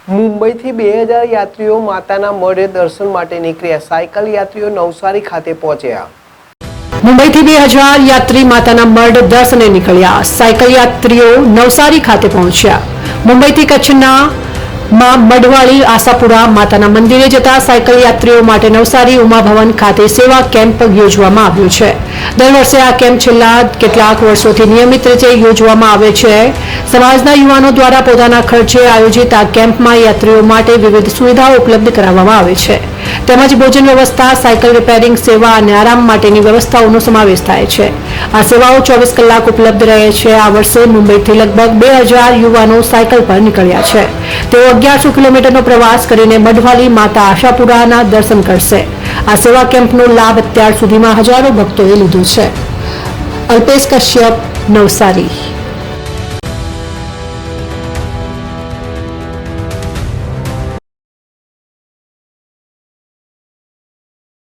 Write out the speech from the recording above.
મુંબઈથી 2000 યાત્રીઓ માતાના મઢે દર્શન માટે નીકળ્યા. સાયકલ યાત્રીઓ નવસારી ખાતે પહોંચ્યા. મુંબઈથી 2000 યાત્રી માતાના મઢ દર્શને નીકળ્યા. સાયકલ યાત્રીઓ નવસારી ખાતે પહોંચ્યા. મુંબઈથી કચ્છના મઢવાળી આશાપુરા માતાના મંદિરે જતા સાયકલ યાત્રીઓ માટે નવસારી ઉમા ભવન ખાતે સેવા કેમ્પ યોજવામાં આવ્યો છે. દર વર્ષે આ કેમ્પ છેલ્લા કેટલાક વર્ષોથી નિયમિત રીતે યોજવામાં આવે છે. સમાજના યુવાનો દ્વારા પોતાના ખર્ચે આયોજિત આ કેમ્પમાં યાત્રીઓ માટે વિવિધ સુવિધાઓ ઉપલબ્ધ કરાવવામાં આવે છે. તેમજ ભોજન વ્યવસ્થા, સાયકલ રિપેરિંગ સેવા અને આરામ માટેની વ્યવસ્થાઓનો સમાવેશ થાય છે. આ સેવાઓ 24 કલાક ઉપલબ્ધ રહે છે. આ વર્ષે મુંબઈથી લગભગ 2000 યુવાનો સાયકલ પર નીકળ્યા છે. તેઓ 1100 કિલોમીટરનો પ્રવાસ કરીને મઢવાલી માતા આશાપુરાના દર્શન કરશે. આ સેવા કેમ્પનો લાભ અત્યાર સુધીમાં હજારો ભક્તોએ લીધો છે. અલ્પેશ કશ્યપ, નવસારી.